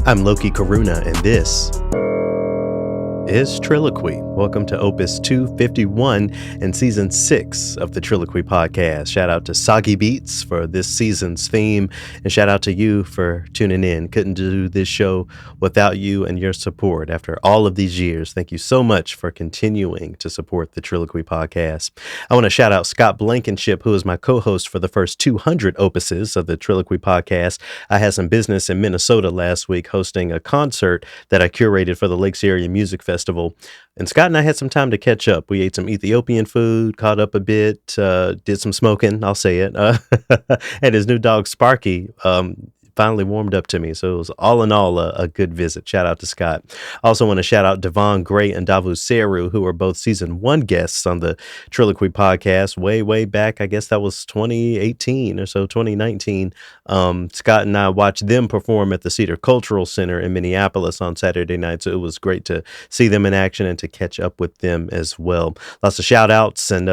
I'm Loki Karuna, and this is TRILLOQUY. Welcome to Opus 251 and Season 6 of the TRILLOQUY podcast. Shout out to Soggy Beats for this season's theme, and shout out to you for tuning in. Couldn't do this show without you and your support. After all of these years, thank you so much for continuing to support the TRILLOQUY podcast. I want to shout out Scott Blankenship, who is my co-host for the first 200 opuses of the TRILLOQUY podcast. I had some business in Minnesota last week hosting a concert that I curated for the Lakes Area Music Festival. And Scott and I had some time to catch up. We ate some Ethiopian food, caught up a bit, did some smoking, I'll say it. And his new dog, Sparky, finally warmed up to me. So it was all in all a good visit. Shout out to Scott. I also want to shout out Devon Gray and Davu Seru, who are both season 1 guests on the TRILLOQUY podcast way back. I guess that was 2018 or so, 2019. Scott and I watched them perform at the Cedar Cultural Center in Minneapolis on Saturday night. So it was great to see them in action and to catch up with them as well. Lots of shout outs and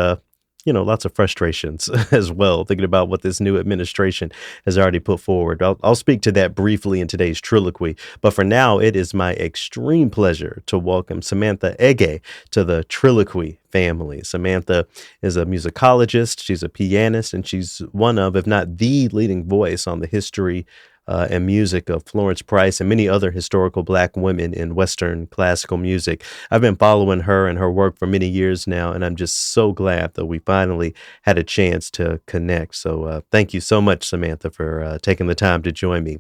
lots of frustrations as well, thinking about what this new administration has already put forward. I'll speak to that briefly in today's TRILLOQUY, but for now, it is my extreme pleasure to welcome Samantha Ege to the TRILLOQUY family. Samantha is a musicologist, she's a pianist, and she's one of, if not the leading voice on the history and music of Florence Price and many other historical Black women in Western classical music. I've been following her and her work for many years now, and I'm just so glad that we finally had a chance to connect. So thank you so much, Samantha, for taking the time to join me.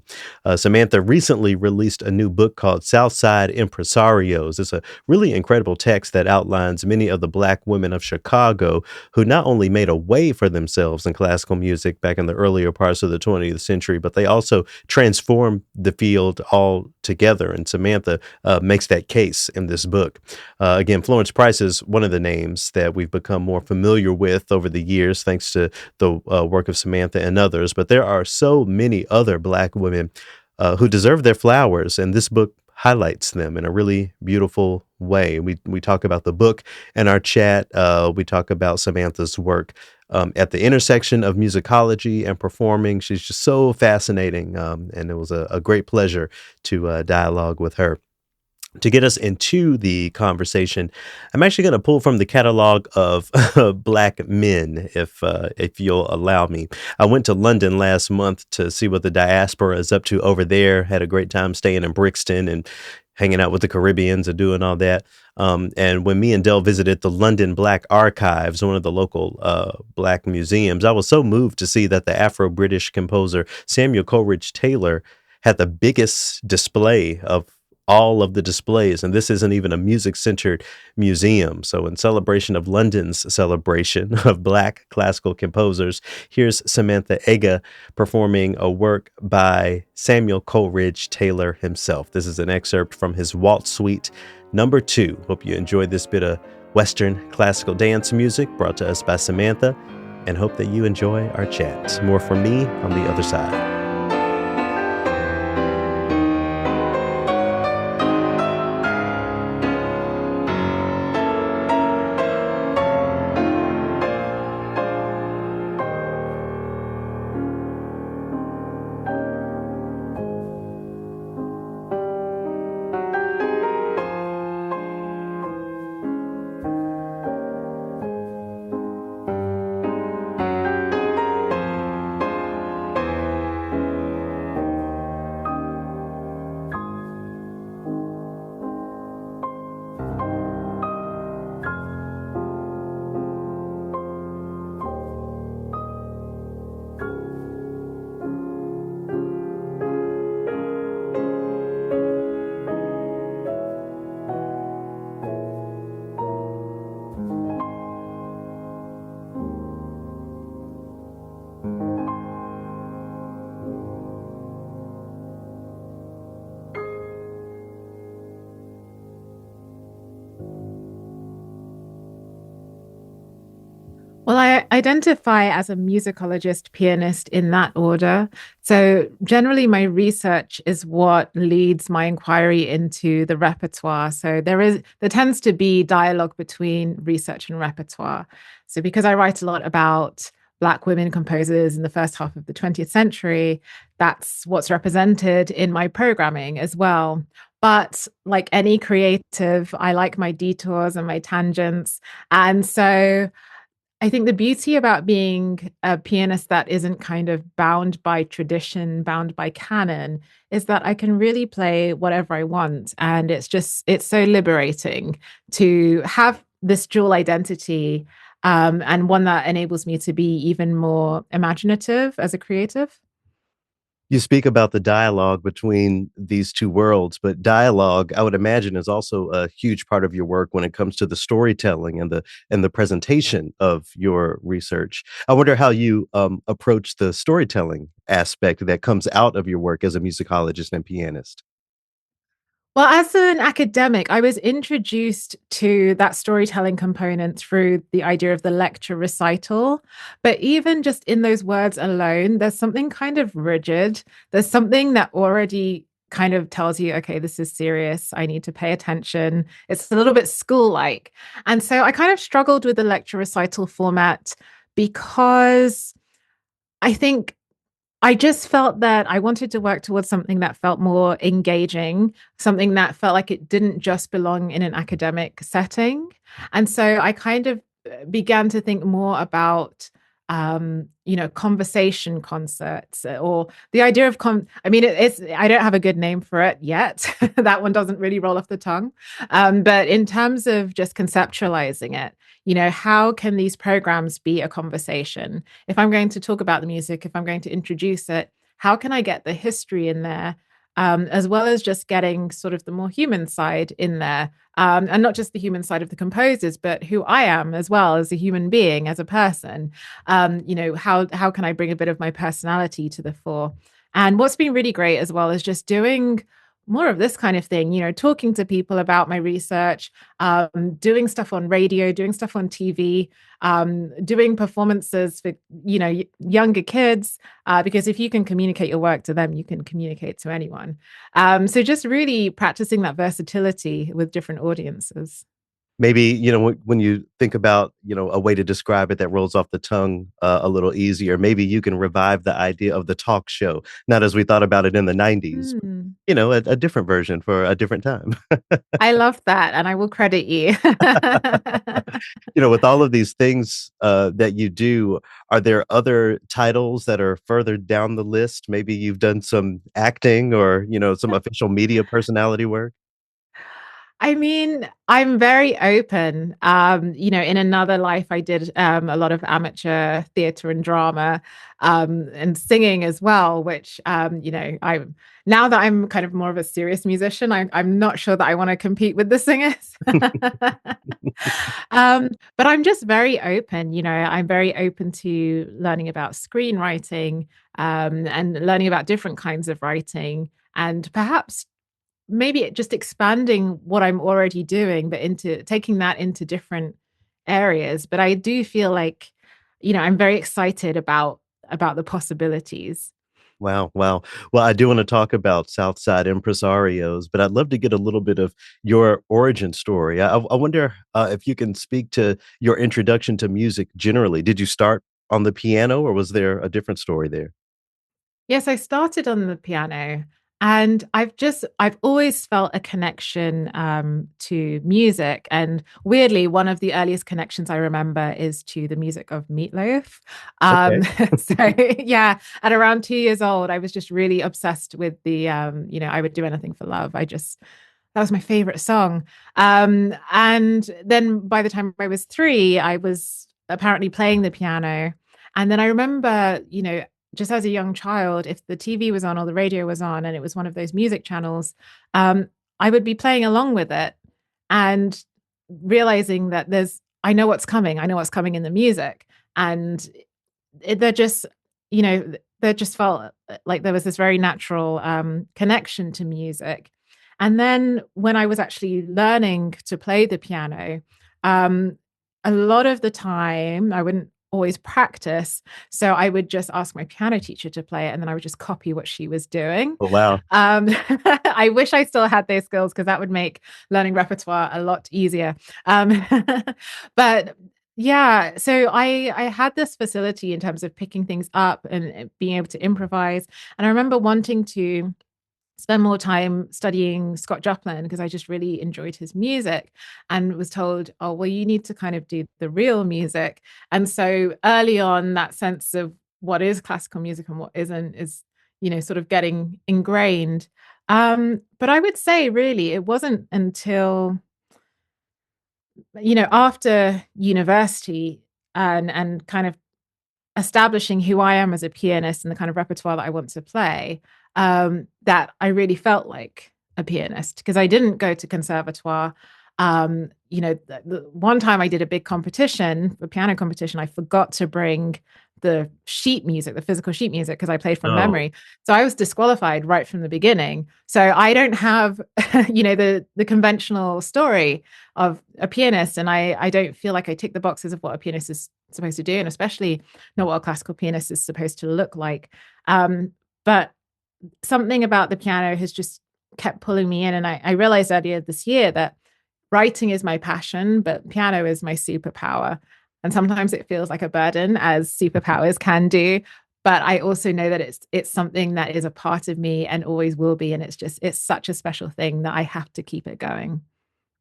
Samantha recently released a new book called Side Impresarios. It's a really incredible text that outlines many of the Black women of Chicago who not only made a way for themselves in classical music back in the earlier parts of the 20th century, but they also transform the field altogether. And Samantha makes that case in this book. Again, Florence Price is one of the names that we've become more familiar with over the years, thanks to the work of Samantha and others. But there are so many other Black women who deserve their flowers, and this book highlights them in a really beautiful way. We talk about the book in our chat. We talk about Samantha's work at the intersection of musicology and performing. She's just so fascinating, and it was a great pleasure to dialogue with her. To get us into the conversation, I'm actually going to pull from the catalog of Black men, if you'll allow me. I went to London last month to see what the diaspora is up to over there. Had a great time staying in Brixton and hanging out with the Caribbeans and doing all that. And when me and Del visited the London Black Archives, one of the local Black museums, I was so moved to see that the Afro-British composer Samuel Coleridge Taylor had the biggest display of all of the displays. And this isn't even a music-centered museum. So in celebration of London's celebration of Black classical composers, here's Samantha Ege performing a work by Samuel Coleridge Taylor himself. This is an excerpt from his Waltz Suite number 2. Hope you enjoyed this bit of Western classical dance music brought to us by Samantha, and hope that you enjoy our chat. More from me on the other side. Well, I identify as a musicologist, pianist in that order. So generally my research is what leads my inquiry into the repertoire. So there tends to be dialogue between research and repertoire. So because I write a lot about Black women composers in the first half of the 20th century. That's what's represented in my programming as well. But like any creative, I like my detours and my tangents. And so I think the beauty about being a pianist that isn't kind of bound by tradition, bound by canon, is that I can really play whatever I want. And it's so liberating to have this dual identity, and one that enables me to be even more imaginative as a creative. You speak about the dialogue between these two worlds, but dialogue, I would imagine, is also a huge part of your work when it comes to the storytelling and the presentation of your research. I wonder how you approach the storytelling aspect that comes out of your work as a musicologist and pianist. Well, as an academic, I was introduced to that storytelling component through the idea of the lecture recital. But even just in those words alone, there's something kind of rigid. There's something that already kind of tells you, okay, this is serious. I need to pay attention. It's a little bit school like. And so I kind of struggled with the lecture recital format because I think I just felt that I wanted to work towards something that felt more engaging, something that felt like it didn't just belong in an academic setting. And so I kind of began to think more about, conversation concerts, or the idea of I mean, I don't have a good name for it yet. That one doesn't really roll off the tongue. But in terms of just conceptualizing it, how can these programs be a conversation? If I'm going to talk about the music, if I'm going to introduce it, how can I get the history in there, as well as just getting sort of the more human side in there, and not just the human side of the composers, but who I am as well as a human being, as a person. How can I bring a bit of my personality to the fore? And what's been really great as well is just doing more of this kind of thing, talking to people about my research, doing stuff on radio, doing stuff on TV, doing performances for, younger kids, because if you can communicate your work to them, you can communicate to anyone. So just really practicing that versatility with different audiences. Maybe, when you think about, a way to describe it that rolls off the tongue a little easier, maybe you can revive the idea of the talk show, not as we thought about it in the 90s, but, Hmm. a different version for a different time. I love that, and I will credit you. With all of these things that you do, are there other titles that are further down the list? Maybe you've done some acting or, some official media personality work? I mean, I'm very open. In another life, I did a lot of amateur theatre and drama, and singing as well, which, I'm now that I'm kind of more of a serious musician, I'm not sure that I want to compete with the singers. But I'm just very open. I'm very open to learning about screenwriting, and learning about different kinds of writing, and perhaps maybe just expanding what I'm already doing, but into taking that into different areas. But I do feel like, I'm very excited about the possibilities. Wow, wow. Well, I do want to talk about Side Impresarios, but I'd love to get a little bit of your origin story. I wonder if you can speak to your introduction to music generally. Did you start on the piano, or was there a different story there? Yes, I started on the piano, and I've always felt a connection, to music. And weirdly, one of the earliest connections I remember is to the music of Meatloaf. Okay. So yeah, at around 2 years old, I was just really obsessed with I would do anything for love. That was my favorite song. And then by the time I was 3, I was apparently playing the piano. And then I remember, just as a young child, if the TV was on or the radio was on and it was one of those music channels, I would be playing along with it and realizing that I know what's coming. I know what's coming in the music. And it, they're just, you know, there just felt like there was this very natural, connection to music. And then when I was actually learning to play the piano, um, a lot of the time I wouldn't always practice. So I would just ask my piano teacher to play it, and then I would just copy what she was doing. Oh, wow. I wish I still had those skills because that would make learning repertoire a lot easier. Um, but Yeah, so I had this facility in terms of picking things up and being able to improvise. And I remember wanting to spend more time studying Scott Joplin because I just really enjoyed his music and was told, oh, well, you need to kind of do the real music. And so early on, that sense of what is classical music and what isn't is, sort of getting ingrained. But I would say really it wasn't until after university and kind of establishing who I am as a pianist and the kind of repertoire that I want to play, that I really felt like a pianist because I didn't go to conservatoire. The one time I did a big competition, a piano competition, I forgot to bring the sheet music, the physical sheet music, because I played from Oh, memory. So I was disqualified right from the beginning. So I don't have, the conventional story of a pianist, and I don't feel like I tick the boxes of what a pianist is supposed to do, and especially not what a classical pianist is supposed to look like. But something about the piano has just kept pulling me in. And I realized earlier this year that writing is my passion, but piano is my superpower. And sometimes it feels like a burden, as superpowers can do. But I also know that it's something that is a part of me and always will be. And it's such a special thing that I have to keep it going.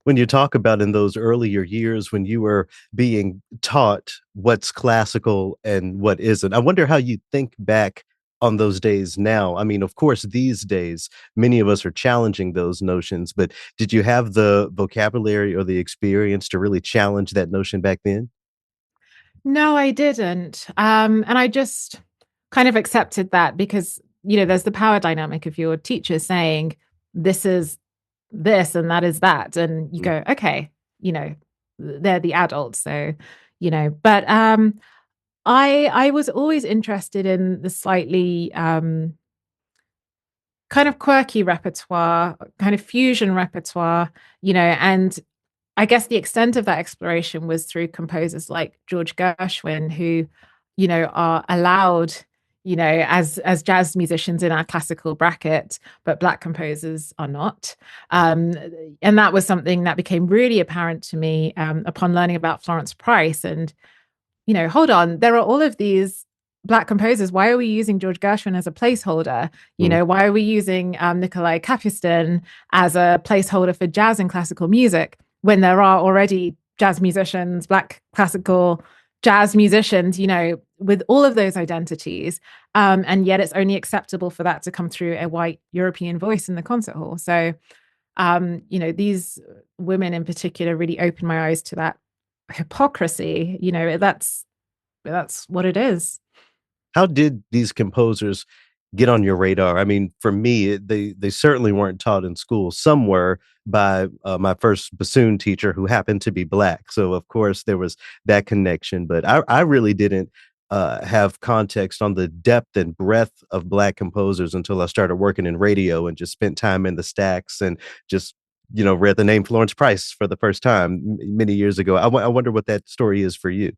when you talk about in those earlier years when you were being taught what's classical and what isn't, I wonder how you think back on those days now. I mean, of course, these days, many of us are challenging those notions, but did you have the vocabulary or the experience to really challenge that notion back then? No, I didn't. And I just kind of accepted that because, there's the power dynamic of your teacher saying, this is this and that is that. And you Mm. go, okay, they're the adults. So, but I was always interested in the slightly kind of quirky repertoire, kind of fusion repertoire, and I guess the extent of that exploration was through composers like George Gershwin, who, are allowed, as jazz musicians in our classical bracket, but Black composers are not. Um, and that was something that became really apparent to me upon learning about Florence Price. And hold on, there are all of these Black composers. Why are we using George Gershwin as a placeholder? Mm. Why are we using Nikolai Kapustin as a placeholder for jazz and classical music when there are already jazz musicians, Black classical jazz musicians, with all of those identities. And yet it's only acceptable for that to come through a white European voice in the concert hall. So, these women in particular really opened my eyes to that hypocrisy. That's what it is. How did these composers get on your radar? I mean, for me, they certainly weren't taught in school. Some were by my first bassoon teacher, who happened to be Black. So of course there was that connection. But I really didn't have context on the depth and breadth of Black composers until I started working in radio and just spent time in the stacks and just read the name Florence Price for the first time many years ago. I wonder what that story is for you.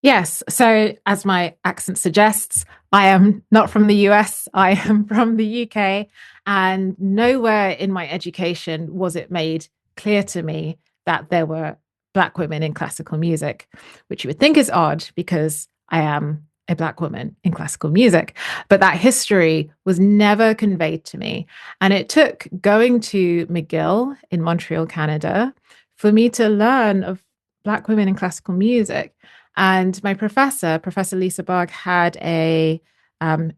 Yes. So, as my accent suggests, I am not from the US. I am from the UK. And nowhere in my education was it made clear to me that there were Black women in classical music, which you would think is odd because I am a Black woman in classical music. But that history was never conveyed to me. And it took going to McGill in Montreal, Canada, for me to learn of Black women in classical music. And my professor, Professor Lisa Bogg, had a um,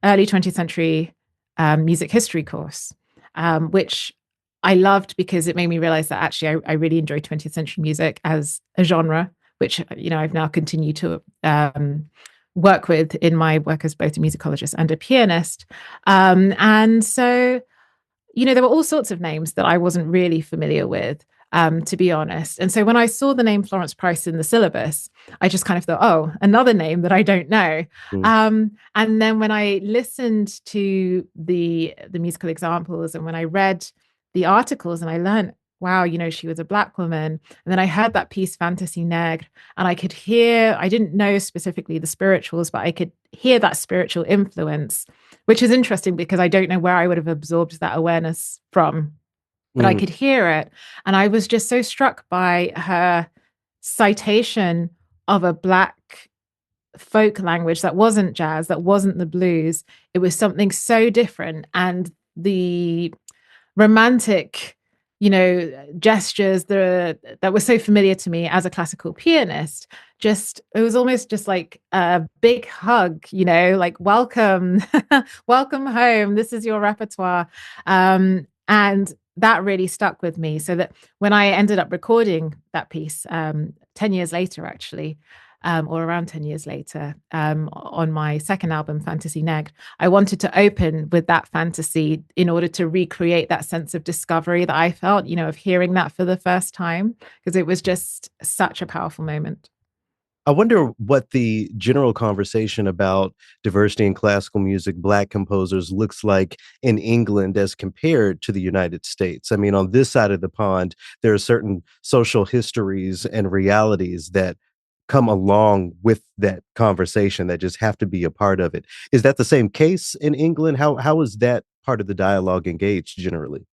early 20th century music history course, which I loved because it made me realize that actually I really enjoy 20th century music as a genre, which I've now continued to work with in my work as both a musicologist and a pianist. And so there were all sorts of names that I wasn't really familiar with, to be honest. And so when I saw the name Florence Price in the syllabus, I just kind of thought, oh, another name that I don't know. Mm. And then when I listened to the musical examples and when I read the articles and I learned, wow, she was a Black woman. And then I heard that piece, Fantasy Negre, and I could hear, I didn't know specifically the spirituals, but I could hear that spiritual influence, which is interesting because I don't know where I would have absorbed that awareness from, but I Mm. could hear it. And I was just so struck by her citation of a Black folk language that wasn't jazz, that wasn't the blues. It was something so different. And the romantic, gestures that were so familiar to me as a classical pianist, just it was almost just like a big hug, like welcome, welcome home. This is your repertoire. And that really stuck with me. So that when I ended up recording that piece 10 years later, actually, or around 10 years later, on my second album, Fantasy Neg, I wanted to open with that fantasy in order to recreate that sense of discovery that I felt, of hearing that for the first time, because it was just such a powerful moment. I wonder what the general conversation about diversity in classical music, Black composers, looks like in England as compared to the United States. I mean, on this side of the pond, there are certain social histories and realities that come along with that conversation that just have to be a part of it. Is that the same case in England? How is that part of the dialogue engaged generally?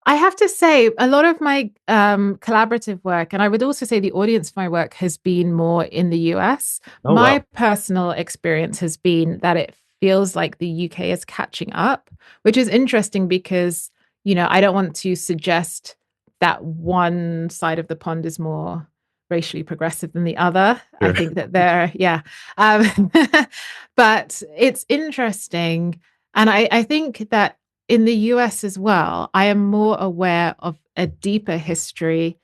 I have to say, a lot of my collaborative work, and I would also say the audience for my work, has been more in the US. Oh, My wow. personal experience has been that it feels like the UK is catching up, which is interesting because, I don't want to suggest that one side of the pond is more racially progressive than the other. I Sure. think that they're, yeah. Um, but it's interesting. And I think that in the US as well, I am more aware of a deeper history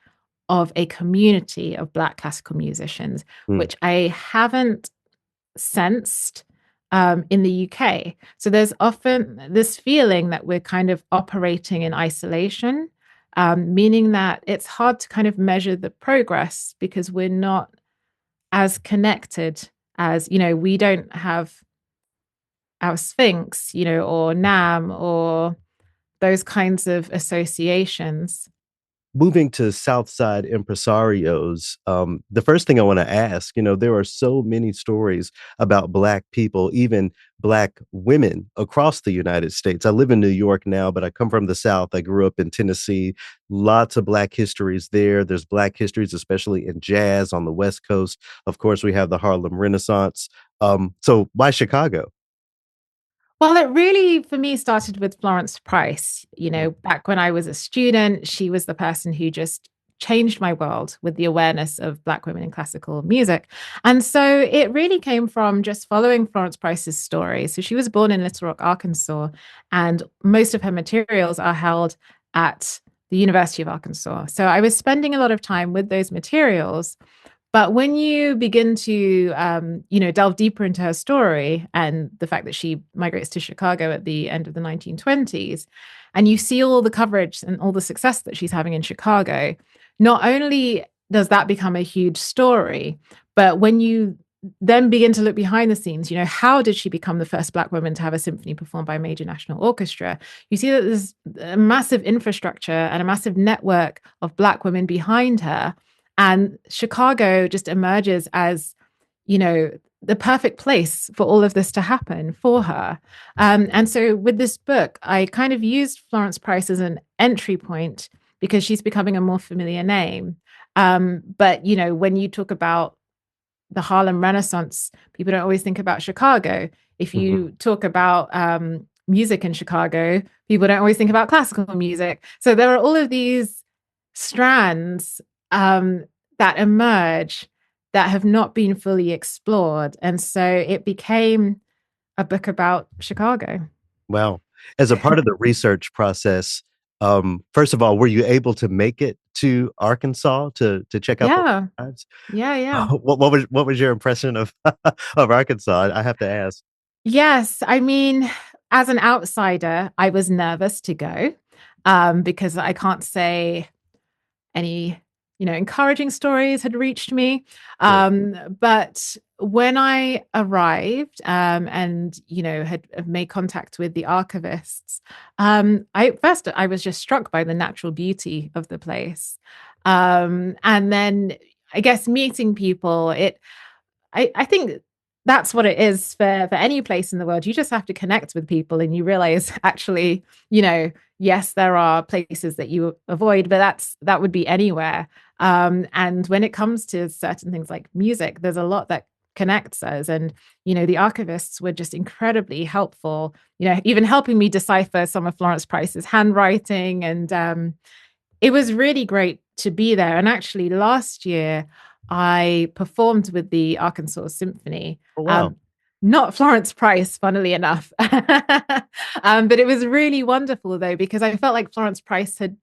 of a community of Black classical musicians, Mm. which I haven't sensed in the UK. So there's often this feeling that we're kind of operating in isolation, meaning that it's hard to kind of measure the progress because we're not as connected as, we don't have our Sphinx, or NAM or those kinds of associations. Moving to Southside Impresarios, the first thing I want to ask, there are so many stories about Black people, even Black women across the United States. I live in New York now, but I come from the South. I grew up in Tennessee. Lots of Black histories there. There's Black histories, especially in jazz on the West Coast. Of course, we have the Harlem Renaissance. So why Chicago? Well, it really, for me, started with Florence Price. Back when I was a student, she was the person who just changed my world with the awareness of Black women in classical music. And so it really came from just following Florence Price's story. So she was born in Little Rock, Arkansas, and most of her materials are held at the University of Arkansas. So I was spending a lot of time with those materials. But when you begin to, delve deeper into her story and the fact that she migrates to Chicago at the end of the 1920s, and you see all the coverage and all the success that she's having in Chicago, not only does that become a huge story, but when you then begin to look behind the scenes, how did she become the first Black woman to have a symphony performed by a major national orchestra? You see that there's a massive infrastructure and a massive network of Black women behind her, and Chicago just emerges as, the perfect place for all of this to happen for her. And so with this book, I kind of used Florence Price as an entry point because she's becoming a more familiar name. But, when you talk about the Harlem Renaissance, people don't always think about Chicago. If Mhm. you talk about music in Chicago, people don't always think about classical music. So there are all of these strands that emerge that have not been fully explored. And so it became a book about Chicago. Wow. As a part of the research process, first of all, were you able to make it to Arkansas to check out the Yeah. archives? Yeah. Yeah. What was your impression of of Arkansas? I have to ask. Yes. I mean, as an outsider, I was nervous to go because I can't say any encouraging stories had reached me, Sure. but when I arrived, and had made contact with the archivists, I was just struck by the natural beauty of the place, and then I guess meeting people, I think that's what it is for any place in the world. You just have to connect with people and you realize actually, yes, there are places that you avoid, but that would be anywhere. And when it comes to certain things like music, there's a lot that connects us. And, the archivists were just incredibly helpful, even helping me decipher some of Florence Price's handwriting. And it was really great to be there. And actually, last year, I performed with the Arkansas Symphony. Oh, wow. Um, Not Florence Price, funnily enough. But it was really wonderful, though, because I felt like Florence Price had,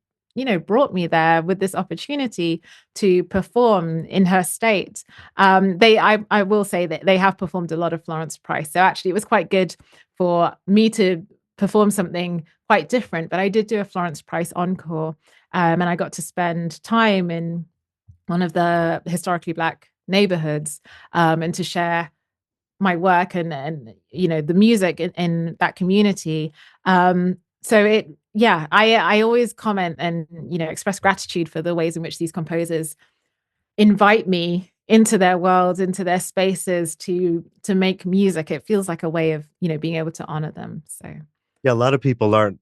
brought me there with this opportunity to perform in her state. I will say that they have performed a lot of Florence Price. So actually, it was quite good for me to perform something quite different. But I did do a Florence Price encore. And I got to spend time in one of the historically Black neighborhoods, and to share my work and the music in that community. So I always comment and express gratitude for the ways in which these composers invite me into their worlds, into their spaces to make music. It feels like a way of being able to honor them. So Yeah, a lot of people aren't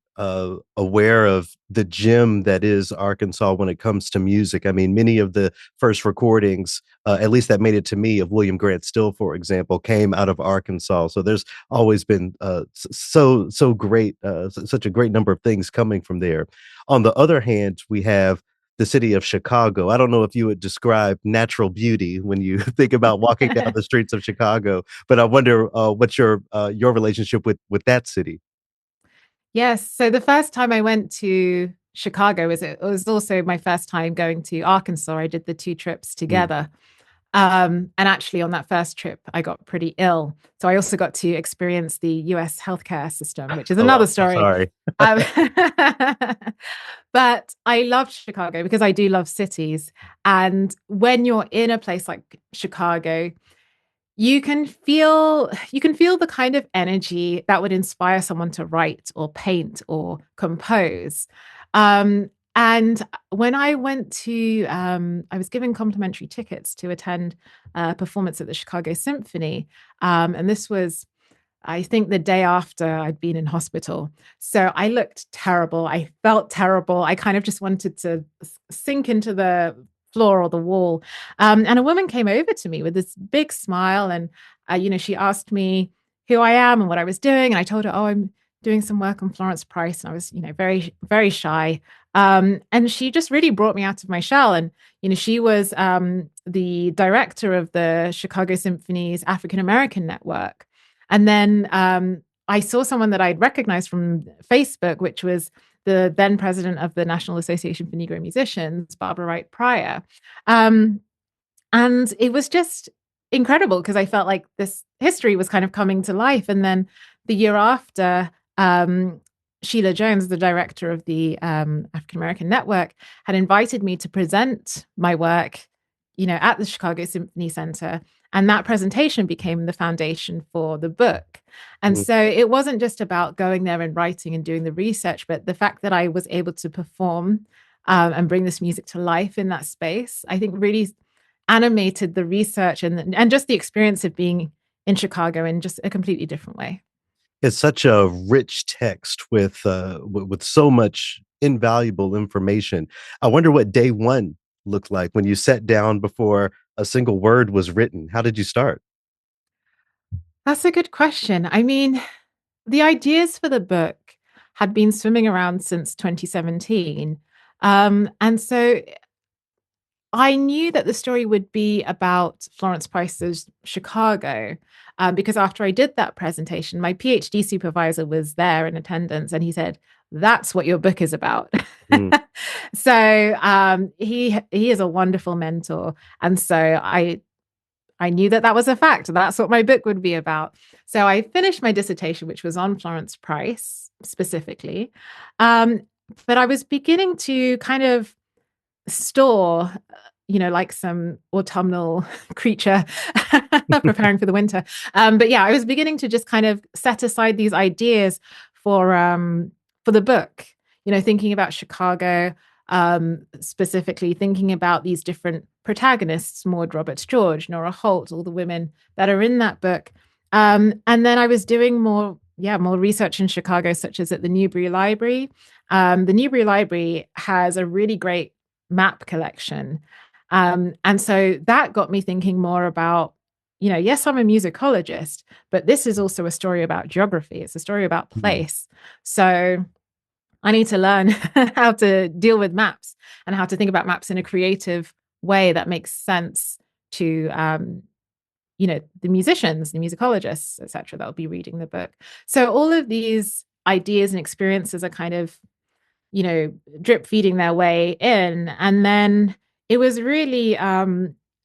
aware of the gem that is Arkansas when it comes to music. I mean, many of the first recordings, at least that made it to me, of William Grant Still, for example, came out of Arkansas. So there's always been so great, such a great number of things coming from there. On the other hand, we have the city of Chicago. I don't know if you would describe natural beauty when you think about walking down the streets of Chicago, but I wonder what's your relationship with that city. yes. So the first time I went to Chicago it was also my first time going to Arkansas. I did the two trips Mm. together. And actually, on that first trip, I got pretty ill. So I also got to experience the US healthcare system, which is Oh, another I'm so story. sorry. Um, but I loved Chicago because I do love cities. And when you're in a place like Chicago, you can feel the kind of energy that would inspire someone to write or paint or compose. And when I went to I was given complimentary tickets to attend a performance at the Chicago Symphony. And this was, I think, the day after I'd been in hospital. So I looked terrible. I felt terrible. I kind of just wanted to sink into the floor or the wall. And a woman came over to me with this big smile. And, she asked me who I am and what I was doing. And I told her, oh, I'm doing some work on Florence Price. And I was, very, very shy. And she just really brought me out of my shell. And, she was the director of the Chicago Symphony's African American Network. And then I saw someone that I'd recognized from Facebook, which was the then president of the National Association for Negro Musicians, Barbara Wright Pryor. Um, and it was just incredible because I felt like this history was kind of coming to life. And then the year after, Sheila Jones, the director of the African American Network, had invited me to present my work, at the Chicago Symphony Center. And that presentation became the foundation for the book. And Mm. so it wasn't just about going there and writing and doing the research, but the fact that I was able to perform and bring this music to life in that space, I think really animated the research and just the experience of being in Chicago in just a completely different way. It's such a rich text with so much invaluable information. I wonder what day one looked like when you sat down before a single word was written. How did you start? That's a good question. I mean, the ideas for the book had been swimming around since 2017. And so I knew that the story would be about Florence Price's Chicago, because after I did that presentation, my PhD supervisor was there in attendance and he said, "That's what your book is about." Mm. So he is a wonderful mentor. And so I knew that that was a fact. That's what my book would be about. So I finished my dissertation, which was on Florence Price specifically. Um, but I was beginning to kind of store, like some autumnal creature preparing for the winter. But yeah, I was beginning to just kind of set aside these ideas for the book. Thinking about Chicago. specifically thinking about these different protagonists, Maud Roberts George, Nora Holt, all the women that are in that book. And then I was doing more research in Chicago, such as at the Newberry Library. The Newberry Library has a really great map collection. And so that got me thinking more about, yes, I'm a musicologist, but this is also a story about geography. It's a story about Mm. place. So I need to learn how to deal with maps and how to think about maps in a creative way that makes sense to the musicians, the musicologists, etc., that will be reading the book. So all of these ideas and experiences are kind of, drip feeding their way in. And then it was really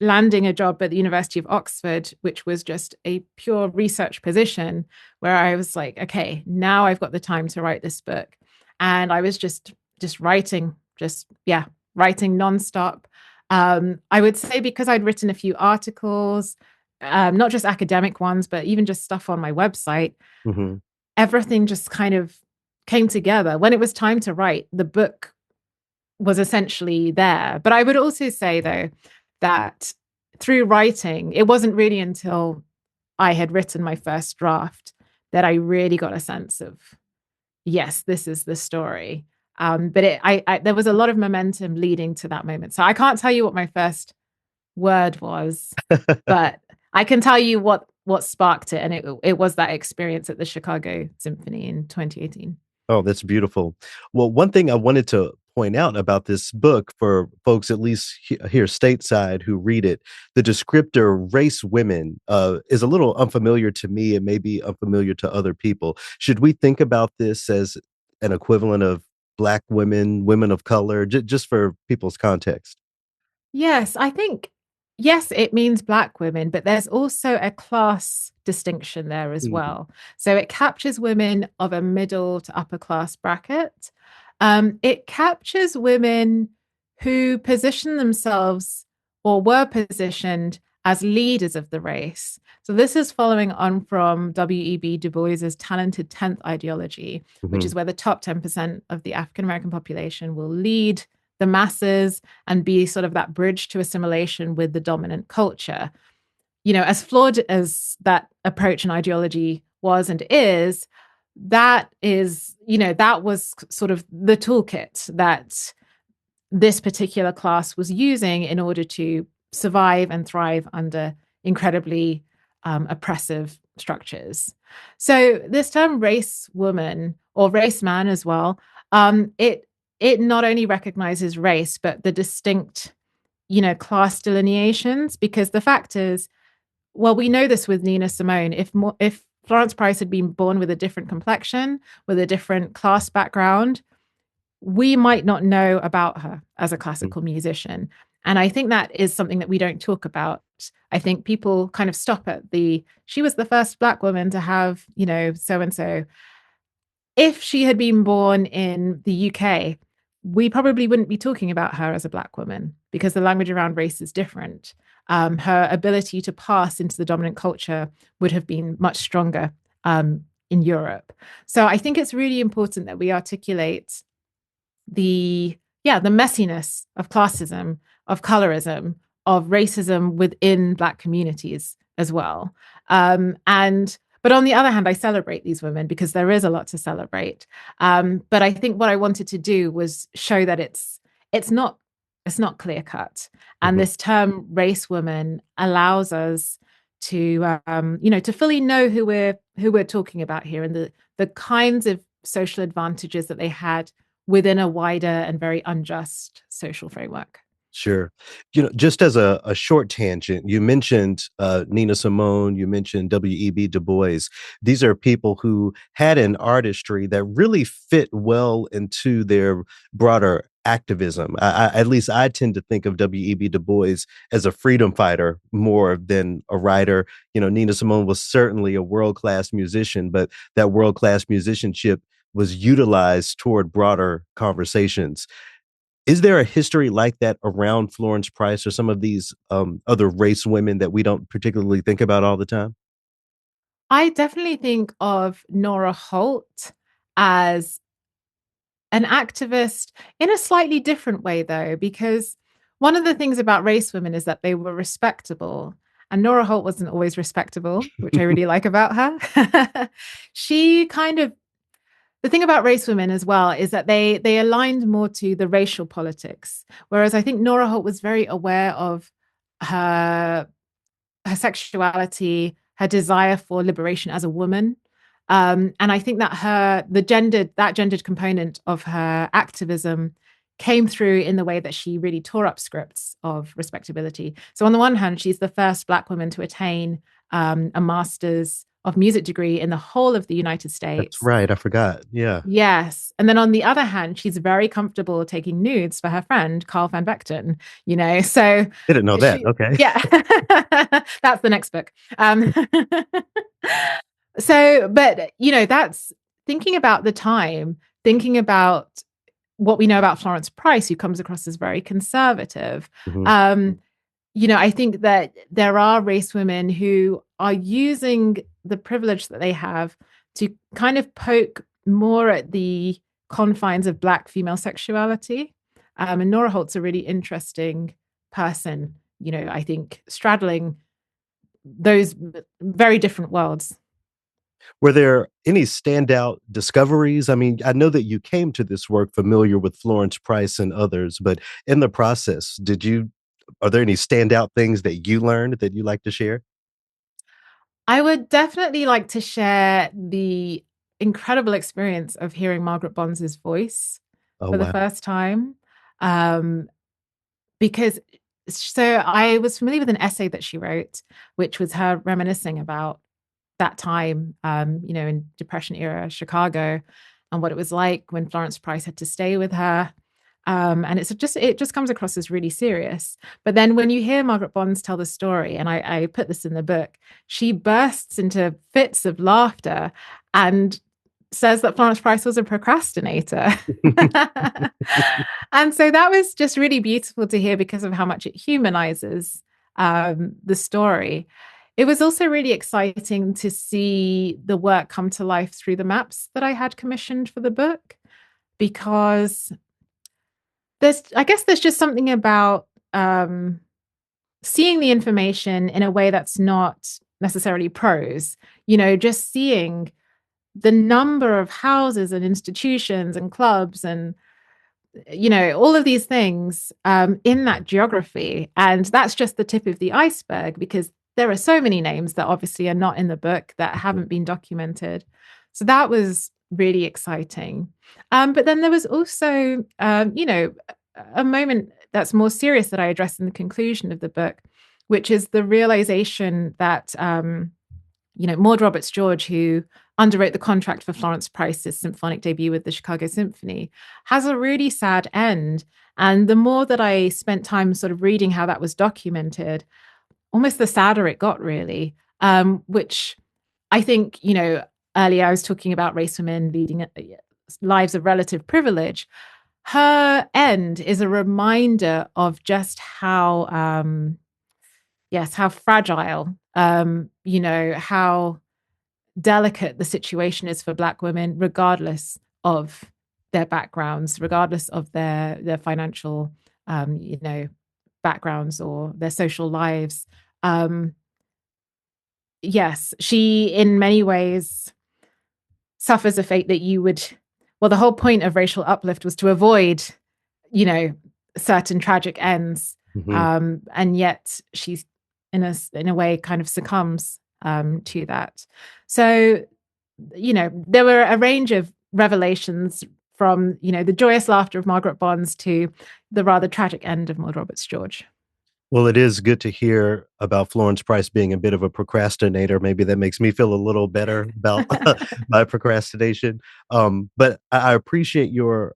landing a job at the University of Oxford, which was just a pure research position where I was like, okay, now I've got the time to write this book. And I was just writing, writing nonstop. I would say because I'd written a few articles, not just academic ones, but even just stuff on my website, Mhm. everything just kind of came together. When it was time to write, the book was essentially there. But I would also say, though, that through writing, it wasn't really until I had written my first draft that I really got a sense of, yes, this is the story. But there was a lot of momentum leading to that moment. So I can't tell you what my first word was, but I can tell you what sparked it, and it was that experience at the Chicago Symphony in 2018. Oh, that's beautiful. Well, one thing I wanted to point out about this book for folks, at least here stateside, who read it, the descriptor race women is a little unfamiliar to me and maybe unfamiliar to other people. Should we think about this as an equivalent of Black women, women of color, just for people's context? Yes, I think, yes, it means Black women, but there's also a class distinction there as Mhm. well. So it captures women of a middle to upper class bracket. It captures women who position themselves or were positioned as leaders of the race. So this is following on from W.E.B. Du Bois's talented 10th ideology, which Mhm. is where the top 10% of the African American population will lead the masses and be sort of that bridge to assimilation with the dominant culture. As flawed as that approach and ideology was and is, that was sort of the toolkit that this particular class was using in order to survive and thrive under incredibly oppressive structures. So this term race woman or race man as well, it not only recognizes race but the distinct, class delineations. Because the fact is, well, we know this with Nina Simone. If Florence Price had been born with a different complexion, with a different class background, we might not know about her as a Mhm. classical musician. And I think that is something that we don't talk about. I think people kind of stop at she was the first Black woman to have, so and so. If she had been born in the UK, we probably wouldn't be talking about her as a Black woman because the language around race is different. Her ability to pass into the dominant culture would have been much stronger in Europe. So I think it's really important that we articulate the messiness of classism, of colorism, of racism within Black communities as well. And but on the other hand, I celebrate these women because there is a lot to celebrate. But I think what I wanted to do was show that it's not it's not clear cut, and Mhm. this term race woman allows us to fully know who we're talking about here and the kinds of social advantages that they had within a wider and very unjust social framework. Sure. Just as a short tangent, you mentioned Nina Simone, you mentioned W.E.B. Du Bois. These are people who had an artistry that really fit well into their broader activism. At least I tend to think of W.E.B. Du Bois as a freedom fighter more than a writer. Nina Simone was certainly a world-class musician, but that world-class musicianship was utilized toward broader conversations. Is there a history like that around Florence Price or some of these other race women that we don't particularly think about all the time? I definitely think of Nora Holt as an activist in a slightly different way, though, because one of the things about race women is that they were respectable. And Nora Holt wasn't always respectable, which I really like about her. She kind of, the thing about race women as well is that they aligned more to the racial politics, whereas I think Nora Holt was very aware of her her sexuality, her desire for liberation as a woman. And I think that gendered component of her activism came through in the way that she really tore up scripts of respectability. So on the one hand, she's the first Black woman to attain a master's of music degree in the whole of the United That's States. right. I forgot. Yeah. Yes. And then on the other hand, she's very comfortable taking nudes for her friend, Carl van Vechten, so Didn't know that. she, Okay. yeah, that's the next book. But, that's thinking about the time, thinking about what we know about Florence Price, who comes across as very conservative. Mhm. Um, I think that there are race women who are using the privilege that they have to kind of poke more at the confines of Black female sexuality. And Nora Holt's a really interesting person, I think straddling those very different worlds. Were there any standout discoveries? I mean, I know that you came to this work familiar with Florence Price and others, but in the process, are there any standout things that you learned that you like to share? I would definitely like to share the incredible experience of hearing Margaret Bonds's voice Oh, for the wow. first time. Um, because so I was familiar with an essay that she wrote, which was her reminiscing about that time, in Depression era Chicago, and what it was like when Florence Price had to stay with her. And it just comes across as really serious. But then when you hear Margaret Bonds tell the story, and I put this in the book, she bursts into fits of laughter and says that Florence Price was a procrastinator. And so that was just really beautiful to hear because of how much it humanizes the story. It was also really exciting to see the work come to life through the maps that I had commissioned for the book, because I guess there's just something about seeing the information in a way that's not necessarily prose, just seeing the number of houses and institutions and clubs and all of these things in that geography. And that's just the tip of the iceberg, because there are so many names that obviously are not in the book that haven't been documented. So that was really exciting. But then there was also, a moment that's more serious that I address in the conclusion of the book, which is the realization that, Maud Roberts George, who underwrote the contract for Florence Price's symphonic debut with the Chicago Symphony, has a really sad end. And the more that I spent time sort of reading how that was documented, almost the sadder it got, really, which I think, earlier I was talking about race women leading lives of relative privilege. Her end is a reminder of just how fragile, how delicate the situation is for Black women, regardless of their backgrounds, regardless of their financial, backgrounds or their social lives. Um, yes, she in many ways suffers a fate that you would. Well, the whole point of racial uplift was to avoid, you know, certain tragic ends, Mhm. and yet she's in a way kind of succumbs to that. So, there were a range of revelations from the joyous laughter of Margaret Bonds to the rather tragic end of Maud Roberts George. Well, it is good to hear about Florence Price being a bit of a procrastinator. Maybe that makes me feel a little better about my procrastination. But I appreciate your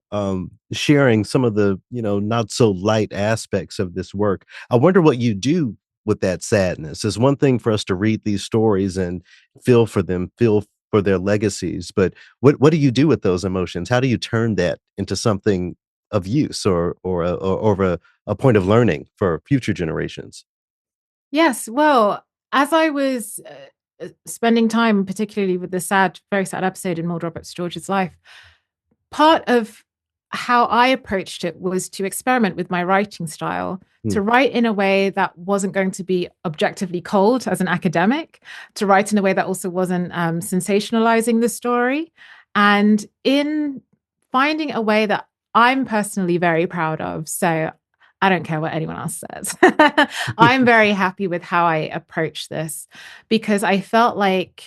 sharing some of the, not so light aspects of this work. I wonder what you do with that sadness. It's one thing for us to read these stories and feel for them, feel for their legacies, but what do you do with those emotions? How do you turn that into something of use or a point of learning for future generations? Yes, well, as I was spending time, particularly with the very sad episode in Maud Roberts George's life, part of how I approached it was to experiment with my writing style, Hmm. to write in a way that wasn't going to be objectively cold as an academic, to write in a way that also wasn't sensationalizing the story. And in finding a way that I'm personally very proud of. So I don't care what anyone else says. I'm very happy with how I approach this because I felt like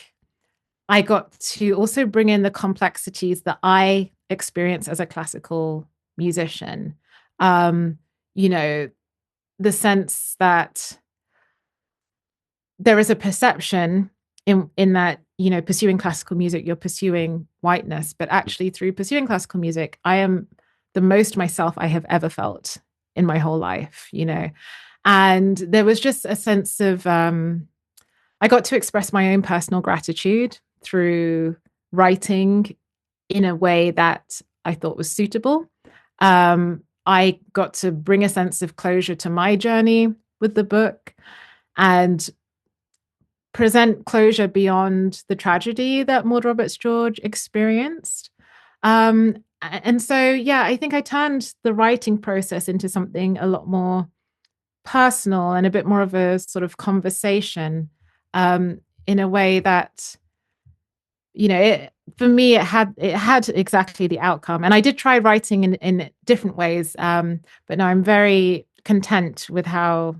I got to also bring in the complexities that I experience as a classical musician. Um, you know, the sense that there is a perception in that, pursuing classical music, you're pursuing whiteness, but actually through pursuing classical music, I am the most myself I have ever felt in my whole life. And there was just a sense of I got to express my own personal gratitude through writing in a way that I thought was suitable. I got to bring a sense of closure to my journey with the book and present closure beyond the tragedy that Maud Roberts George experienced. And so, yeah, I think I turned the writing process into something a lot more personal and a bit more of a sort of conversation in a way that for me it had exactly the outcome. And I did try writing in different ways, but no, I'm very content with how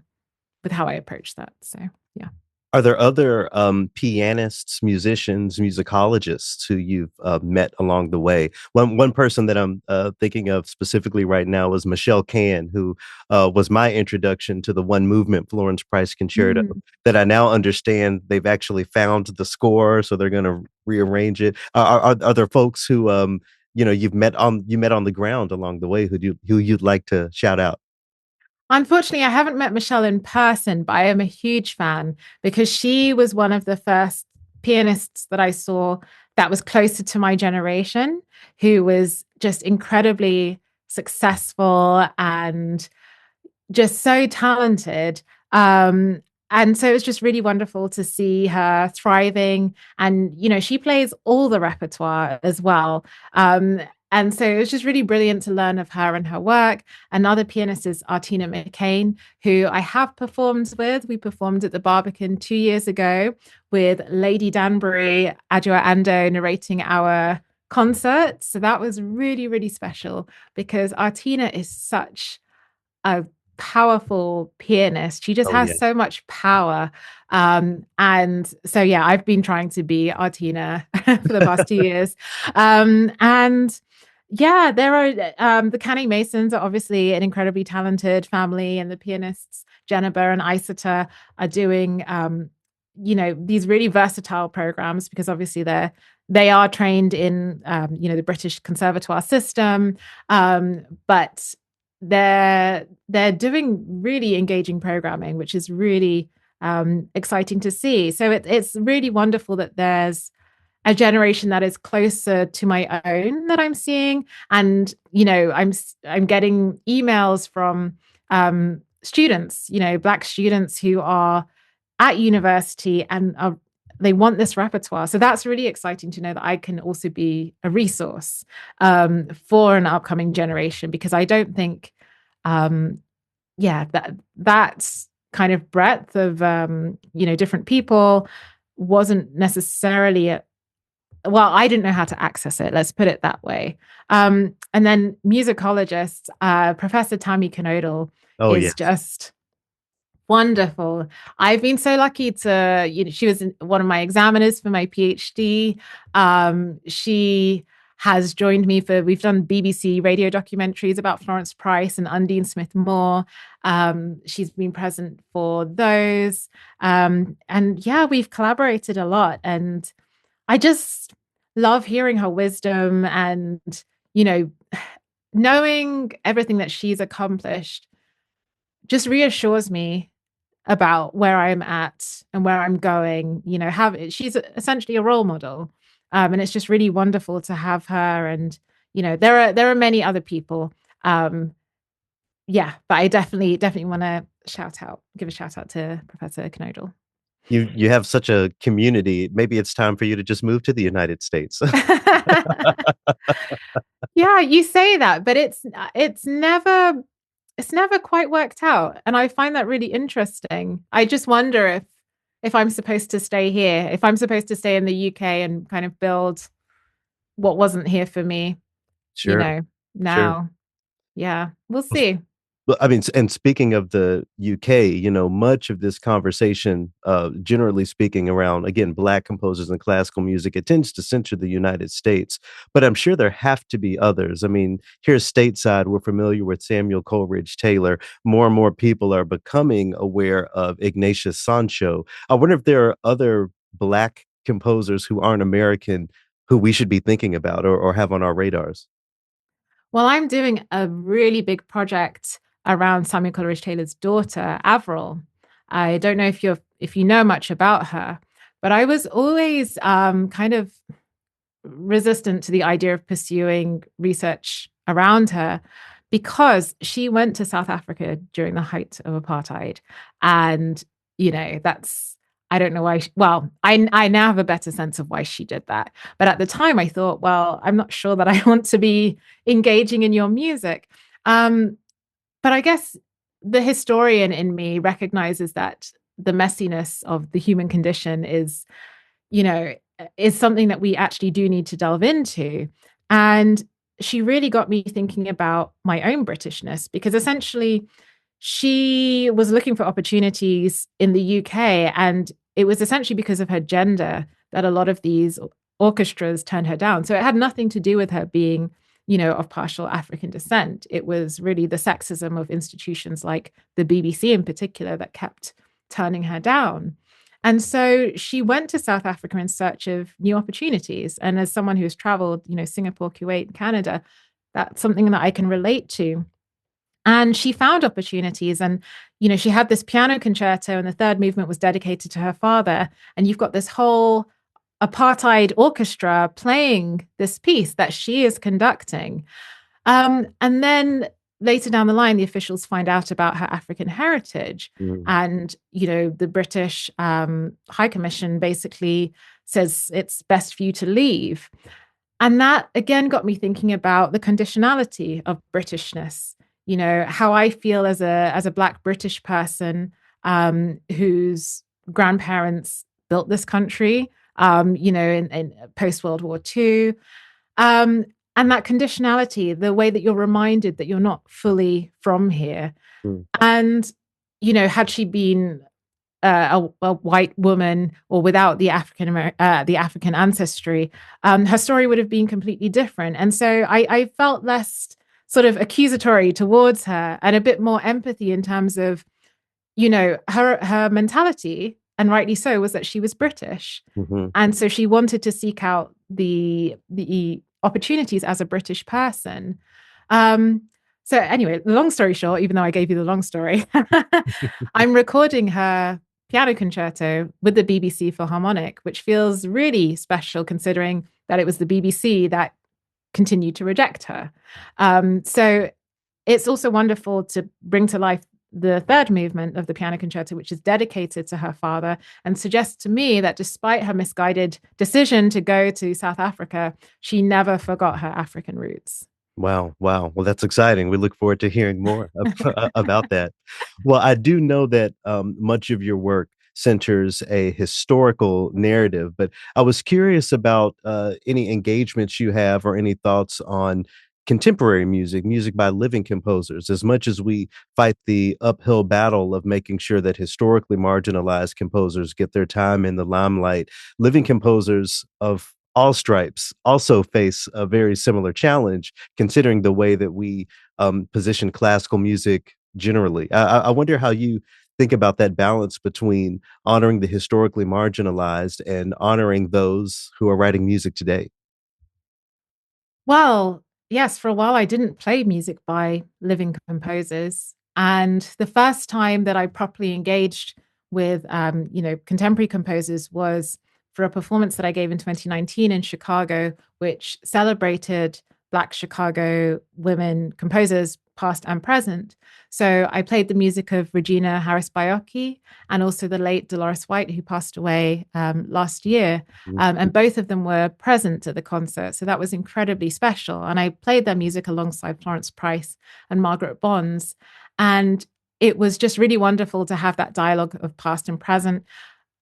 I approach that. So yeah. Are there other pianists, musicians, musicologists who you've met along the way? One person that I'm thinking of specifically right now is Michelle Can, who was my introduction to the one movement Florence Price Concerto. Mm. That I now understand they've actually found the score, so they're going to rearrange it. Are there folks who you met on the ground along the way who you'd like to shout out? Unfortunately, I haven't met Michelle in person, but I am a huge fan because she was one of the first pianists that I saw that was closer to my generation, who was just incredibly successful and just so talented. And so it was just really wonderful to see her thriving. And, she plays all the repertoire as well. And so it was just really brilliant to learn of her and her work. Another pianist is Artina McCain, who I have performed with. We performed at the Barbican 2 years ago with Lady Danbury, Adjoa Ando narrating our concert. So that was really, really special because Artina is such a powerful pianist. She just Oh yeah. has so much power. And so, yeah, I've been trying to be Artina for the past 2 years. And yeah, there are the Canning Masons are obviously an incredibly talented family, and the pianists Jennifer and Isata are doing these really versatile programs because obviously they are trained in the British conservatoire system, but they're doing really engaging programming, which is really exciting to see. So it's really wonderful that there's a generation that is closer to my own that I'm seeing, and I'm getting emails from students, Black students who are at university and they want this repertoire. So that's really exciting to know that I can also be a resource for an upcoming generation, because I don't think, that's kind of breadth of, different people wasn't necessarily, I didn't know how to access it. Let's put it that way. And then musicologist, Professor Tammy Knodel Oh is yes. just wonderful. I've been so lucky to, she was one of my examiners for my PhD. She has joined me we've done BBC radio documentaries about Florence Price and Undine Smith Moore. She's been present for those. And yeah, we've collaborated a lot. And I just love hearing her wisdom and, knowing everything that she's accomplished just reassures me about where I'm at and where I'm going. She's essentially a role model. And it's just really wonderful to have her. And, there are many other people. But I definitely want to give a shout out to Professor Knodel. You have such a community. Maybe it's time for you to just move to the United States. Yeah, you say that, but it's never quite worked out. And I find that really interesting. I just wonder if I'm supposed to stay here, if I'm supposed to stay in the UK and kind of build what wasn't here for me, you Sure, know, sure. now. Yeah, we'll see. Well, I mean, and speaking of the UK, much of this conversation, generally speaking, around again Black composers and classical music, it tends to center the United States. But I'm sure there have to be others. I mean, here stateside, we're familiar with Samuel Coleridge Taylor. More and more people are becoming aware of Ignatius Sancho. I wonder if there are other Black composers who aren't American who we should be thinking about or have on our radars. Well, I'm doing a really big project around Samuel Coleridge Taylor's daughter, Avril. I don't know if you know much about her, but I was always kind of resistant to the idea of pursuing research around her because she went to South Africa during the height of apartheid. And, that's, I don't know why. Well, I now have a better sense of why she did that. But at the time, I thought, well, I'm not sure that I want to be engaging in your music. Um, but I guess the historian in me recognizes that the messiness of the human condition you know, is something that we actually do need to delve into. And she really got me thinking about my own Britishness because essentially she was looking for opportunities in the UK. And it was essentially because of her gender that a lot of these orchestras turned her down. So it had nothing to do with her being, of partial African descent. It was really the sexism of institutions like the BBC in particular that kept turning her down. And so she went to South Africa in search of new opportunities. And as someone who's traveled, Singapore, Kuwait, Canada, that's something that I can relate to. And she found opportunities. And, she had this piano concerto, and the third movement was dedicated to her father. And you've got this whole apartheid orchestra playing this piece that she is conducting. And then later down the line, the officials find out about her African heritage. Mm. And, the British High Commission basically says it's best for you to leave. And that again got me thinking about the conditionality of Britishness, how I feel as a Black British person whose grandparents built this country, in post World War II. Um, and that conditionality, the way that you're reminded that you're not fully from here. Mm. And, had she been a white woman or without the African ancestry, her story would have been completely different. And so I felt less sort of accusatory towards her and a bit more empathy in terms of, her mentality, and rightly so, was that she was British. Mm-hmm. And so she wanted to seek out the opportunities as a British person. Um, so anyway, the long story short, even though I gave you the long story, I'm recording her piano concerto with the BBC Philharmonic, which feels really special considering that it was the BBC that continued to reject her. So it's also wonderful to bring to life the third movement of the piano concerto, which is dedicated to her father, and suggests to me that despite her misguided decision to go to South Africa, she never forgot her African roots. Wow, wow. Well, that's exciting. We look forward to hearing more about that. Well, I do know that much of your work centers a historical narrative, but I was curious about any engagements you have or any thoughts on contemporary music, music by living composers. As much as we fight the uphill battle of making sure that historically marginalized composers get their time in the limelight, living composers of all stripes also face a very similar challenge, considering the way that we position classical music generally. I wonder how you think about that balance between honoring the historically marginalized and honoring those who are writing music today. Well, yes, for a while I didn't play music by living composers. And the first time that I properly engaged with, contemporary composers was for a performance that I gave in 2019 in Chicago, which celebrated Black Chicago women composers past and present. So I played the music of Regina Harris Baiocchi and also the late Dolores White, who passed away last year. And both of them were present at the concert. So that was incredibly special. And I played their music alongside Florence Price and Margaret Bonds. And it was just really wonderful to have that dialogue of past and present.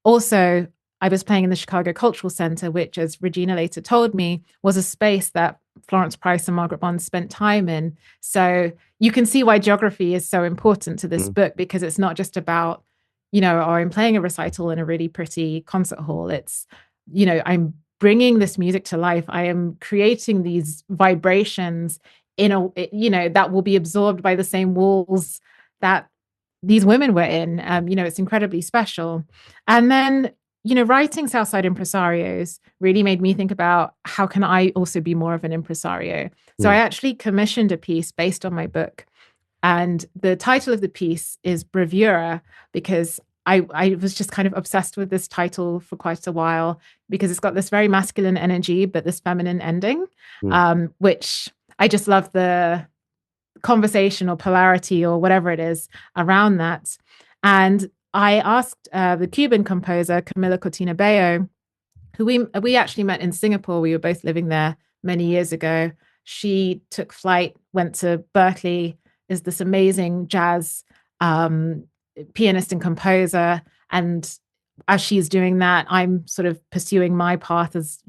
Also, I was playing in the Chicago Cultural Center, which, as Regina later told me, was a space that Florence Price and Margaret Bonds spent time in. So you can see why geography is so important to this book, because it's not just about, oh, I'm playing a recital in a really pretty concert hall. It's, I'm bringing this music to life. I am creating these vibrations that will be absorbed by the same walls that these women were in. It's incredibly special. And then, writing Southside Impresarios really made me think about how can I also be more of an impresario. So I actually commissioned a piece based on my book. And the title of the piece is Bravura, because I was just kind of obsessed with this title for quite a while, because it's got this very masculine energy, but this feminine ending, which I just love the conversation or polarity or whatever it is around that. And I asked the Cuban composer Camila Cortina Bello, who we actually met in Singapore. We were both living there many years ago. She took flight, went to Berkeley, is this amazing jazz pianist and composer. And as she's doing that, I'm sort of pursuing my path as,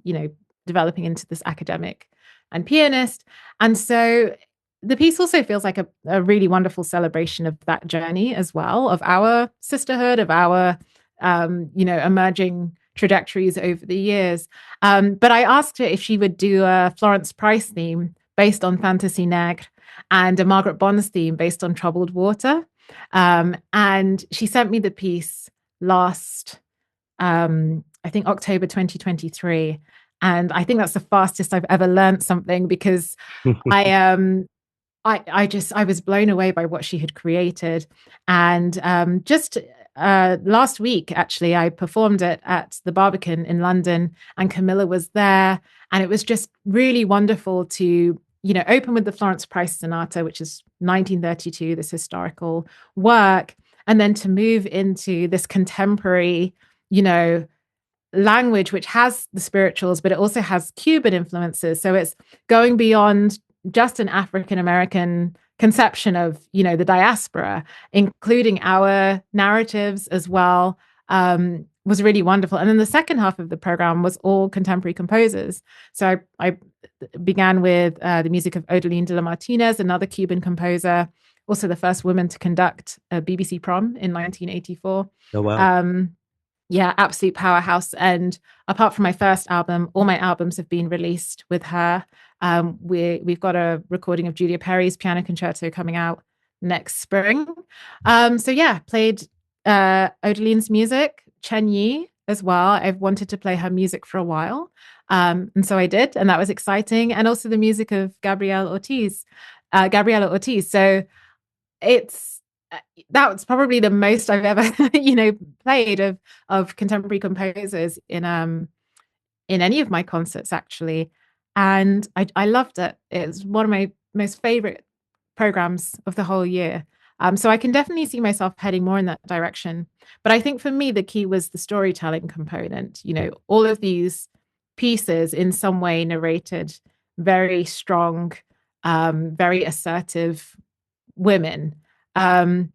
developing into this academic and pianist. And so the piece also feels like a really wonderful celebration of that journey as well, of our sisterhood, of our, emerging trajectories over the years. But I asked her if she would do a Florence Price theme based on Fantasy Negre and a Margaret Bonds theme based on Troubled Water. And she sent me the piece last, I think, October 2023. And I think that's the fastest I've ever learned something, because I was blown away by what she had created. And just last week, actually, I performed it at the Barbican in London, and Camilla was there. And it was just really wonderful to, open with the Florence Price Sonata, which is 1932, this historical work, and then to move into this contemporary, language, which has the spirituals, but it also has Cuban influences. So it's going beyond just an African-American conception of, the diaspora, including our narratives as well, was really wonderful. And then the second half of the program was all contemporary composers. So I began with the music of Odeline de la Martinez, another Cuban composer, also the first woman to conduct a BBC prom in 1984. Oh, wow. Yeah, absolute powerhouse. And apart from my first album, all my albums have been released with her. We've got a recording of Julia Perry's piano concerto coming out next spring. So yeah, played Odeline's music, Chen Yi as well. I've wanted to play her music for a while. And so I did, and that was exciting. And also the music of Gabriela Ortiz. So that's probably the most I've ever, played of contemporary composers in any of my concerts, actually. And I loved it. It's one of my most favorite programs of the whole year. So I can definitely see myself heading more in that direction. But I think for me, the key was the storytelling component. All of these pieces in some way narrated very strong, very assertive women. So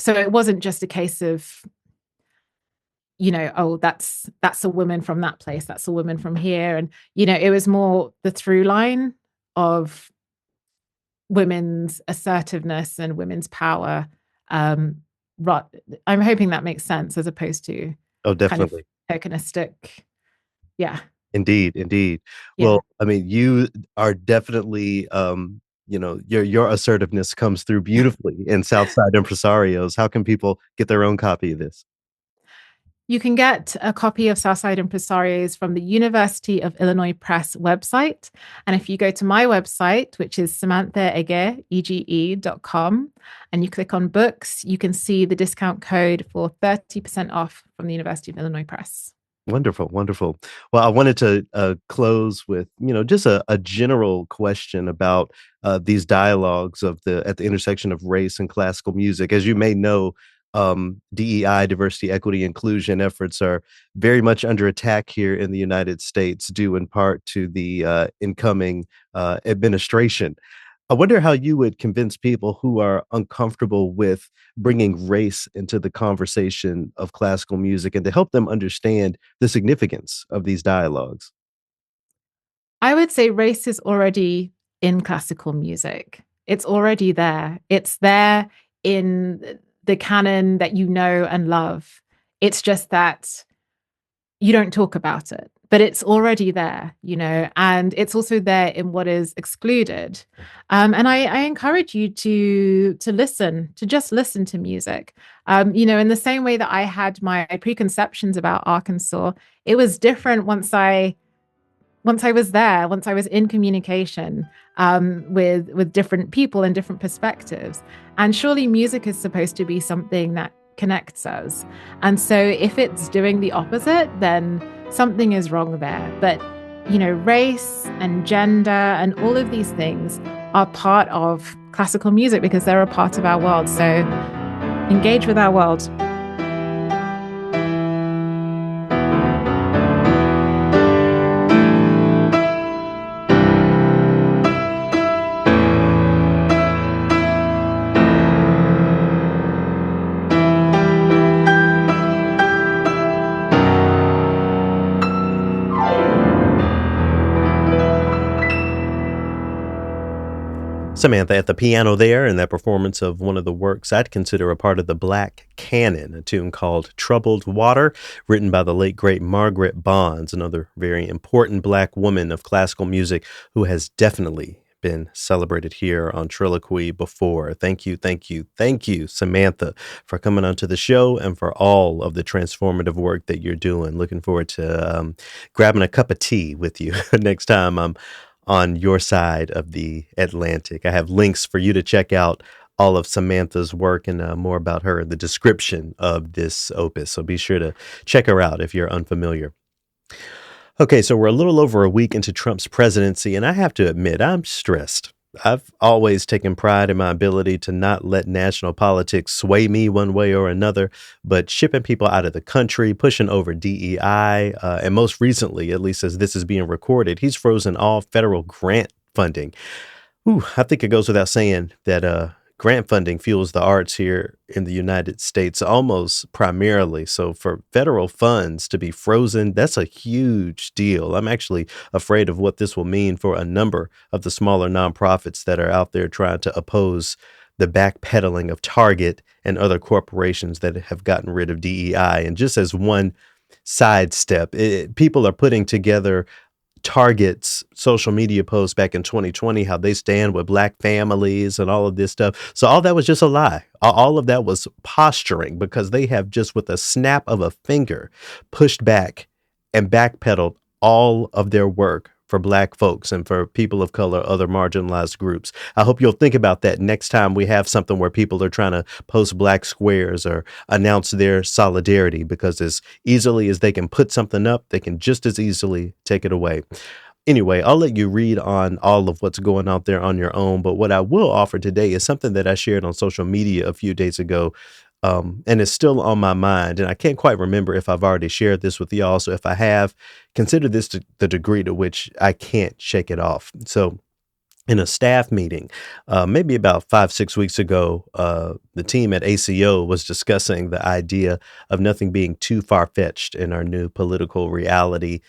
it wasn't just a case of, oh, that's a woman from that place, that's a woman from here. And, it was more the through line of women's assertiveness and women's power. I'm hoping that makes sense, as opposed to definitely kind of tokenistic. Yeah. Indeed. Yeah. Well, I mean, you are definitely, your assertiveness comes through beautifully in Southside Impresarios. How can people get their own copy of this? You can get a copy of Southside Impresarios from the University of Illinois Press website. And if you go to my website, which is Samantha Ege, ege.com, and you click on books, you can see the discount code for 30% off from the University of Illinois Press. Wonderful, wonderful. Well, I wanted to close with just a general question about these dialogues of the at the intersection of race and classical music. As you may know, DEI, diversity, equity, inclusion efforts are very much under attack here in the United States, due in part to the incoming administration. I wonder how you would convince people who are uncomfortable with bringing race into the conversation of classical music and to help them understand the significance of these dialogues. I would say race is already in classical music. It's already there. It's there in the canon that you know and love. It's just that you don't talk about it, but it's already there, and it's also there in what is excluded. And I encourage you to listen, to just listen to music. In the same way that I had my preconceptions about Arkansas, it was different once I was there, once I was in communication with different people and different perspectives. And surely music is supposed to be something that connects us. And so if it's doing the opposite, then something is wrong there. But race and gender and all of these things are part of classical music because they're a part of our world. So engage with our world. Samantha at the piano there in that performance of one of the works I'd consider a part of the Black Canon, a tune called Troubled Water, written by the late great Margaret Bonds, another very important Black woman of classical music who has definitely been celebrated here on Trilloquy before. Thank you, thank you, thank you, Samantha, for coming onto the show and for all of the transformative work that you're doing. Looking forward to grabbing a cup of tea with you next time I'm on your side of the Atlantic. I have links for you to check out all of Samantha's work and more about her in the description of this opus. So be sure to check her out if you're unfamiliar. Okay, so we're a little over a week into Trump's presidency, and I have to admit, I'm stressed. I've always taken pride in my ability to not let national politics sway me one way or another, but shipping people out of the country, pushing over DEI, and most recently, at least as this is being recorded, he's frozen all federal grant funding. Ooh, I think it goes without saying that grant funding fuels the arts here in the United States almost primarily. So for federal funds to be frozen, that's a huge deal. I'm actually afraid of what this will mean for a number of the smaller nonprofits that are out there trying to oppose the backpedaling of Target and other corporations that have gotten rid of DEI. And just as one sidestep, people are putting together Target's social media posts back in 2020, how they stand with Black families and all of this stuff. So all that was just a lie. All of that was posturing because they have just with a snap of a finger pushed back and backpedaled all of their work for Black folks and for people of color, other marginalized groups. I hope you'll think about that next time we have something where people are trying to post Black squares or announce their solidarity, because as easily as they can put something up, they can just as easily take it away. Anyway, I'll let you read on all of what's going out there on your own. But what I will offer today is something that I shared on social media a few days ago. And it's still on my mind. And I can't quite remember if I've already shared this with y'all. So if I have, consider this the degree to which I can't shake it off. So in a staff meeting, maybe about 5, 6 weeks ago, the team at ACO was discussing the idea of nothing being too far-fetched in our new political reality,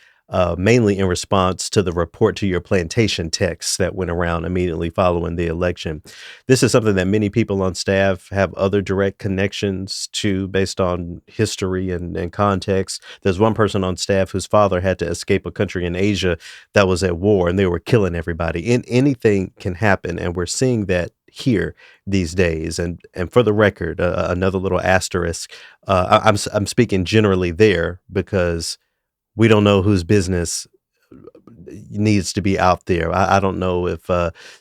mainly in response to the report to your plantation text that went around immediately following the election. This is something that many people on staff have other direct connections to based on history and context. There's one person on staff whose father had to escape a country in Asia that was at war, and they were killing everybody. Anything can happen, and we're seeing that here these days. And for the record, another little asterisk, I'm speaking generally there because we don't know whose business needs to be out there. I don't know if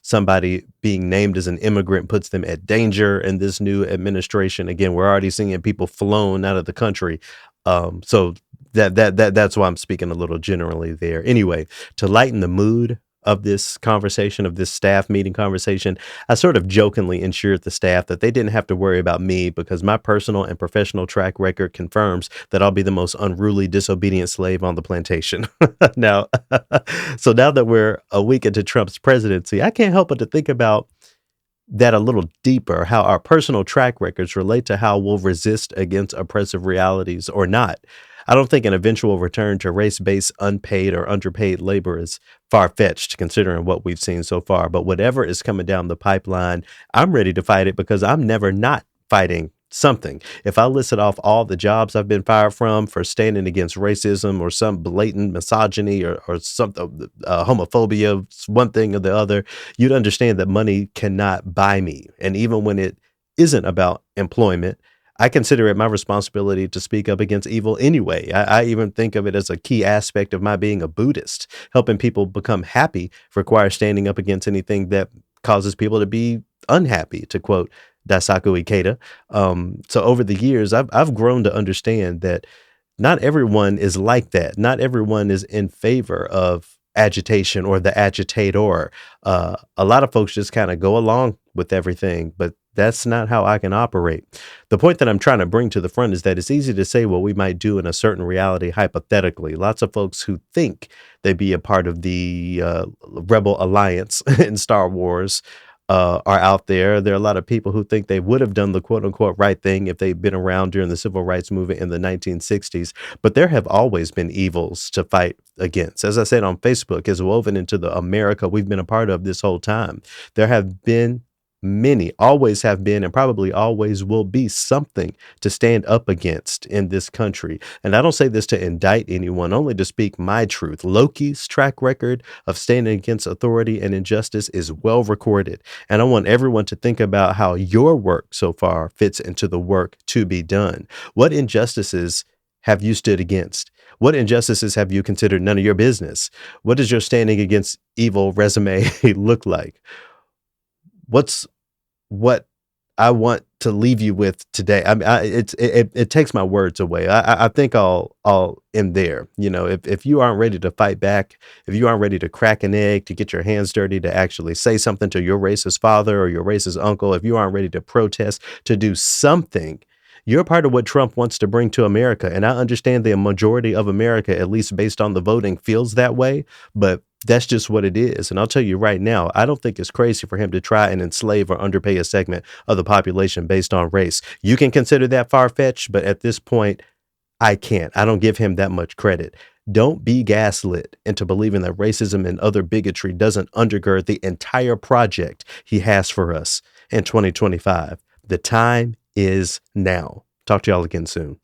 somebody being named as an immigrant puts them at danger in this new administration. Again, we're already seeing people flown out of the country. So That's why I'm speaking a little generally there. Anyway, to lighten the mood of this conversation, of this staff meeting conversation, I sort of jokingly ensured the staff that they didn't have to worry about me because my personal and professional track record confirms that I'll be the most unruly, disobedient slave on the plantation. Now, so now that we're a week into Trump's presidency, I can't help but to think about that a little deeper, how our personal track records relate to how we'll resist against oppressive realities or not. I don't think an eventual return to race-based unpaid or underpaid labor is far-fetched considering what we've seen so far. But whatever is coming down the pipeline, I'm ready to fight it because I'm never not fighting something. If I listed off all the jobs I've been fired from for standing against racism or some blatant misogyny or something, homophobia, one thing or the other, you'd understand that money cannot buy me. And even when it isn't about employment, I consider it my responsibility to speak up against evil anyway. I even think of it as a key aspect of my being a Buddhist. Helping people become happy requires standing up against anything that causes people to be unhappy, to quote Daisaku Ikeda. So over the years, I've grown to understand that not everyone is like that. Not everyone is in favor of agitation or the agitator. A lot of folks just kind of go along with everything, but that's not how I can operate. The point that I'm trying to bring to the front is that it's easy to say what we might do in a certain reality hypothetically. Lots of folks who think they'd be a part of the Rebel Alliance in Star Wars are out there. There are a lot of people who think they would have done the quote unquote right thing if they'd been around during the civil rights movement in the 1960s. But there have always been evils to fight against. As I said on Facebook, is woven into the America we've been a part of this whole time. There have been many, always have been, and probably always will be something to stand up against in this country. And I don't say this to indict anyone, only to speak my truth. Loki's track record of standing against authority and injustice is well recorded. And I want everyone to think about how your work so far fits into the work to be done. What injustices have you stood against? What injustices have you considered none of your business? What does your standing against evil resume look like? What I want to leave you with today. I mean, it takes my words away. I think I'll end there. You know, if you aren't ready to fight back, if you aren't ready to crack an egg, to get your hands dirty, to actually say something to your racist father or your racist uncle, if you aren't ready to protest, to do something, you're part of what Trump wants to bring to America. And I understand the majority of America, at least based on the voting, feels that way. But that's just what it is. And I'll tell you right now, I don't think it's crazy for him to try and enslave or underpay a segment of the population based on race. You can consider that far-fetched, but at this point, I can't. I don't give him that much credit. Don't be gaslit into believing that racism and other bigotry doesn't undergird the entire project he has for us in 2025. The time is now. Talk to y'all again soon.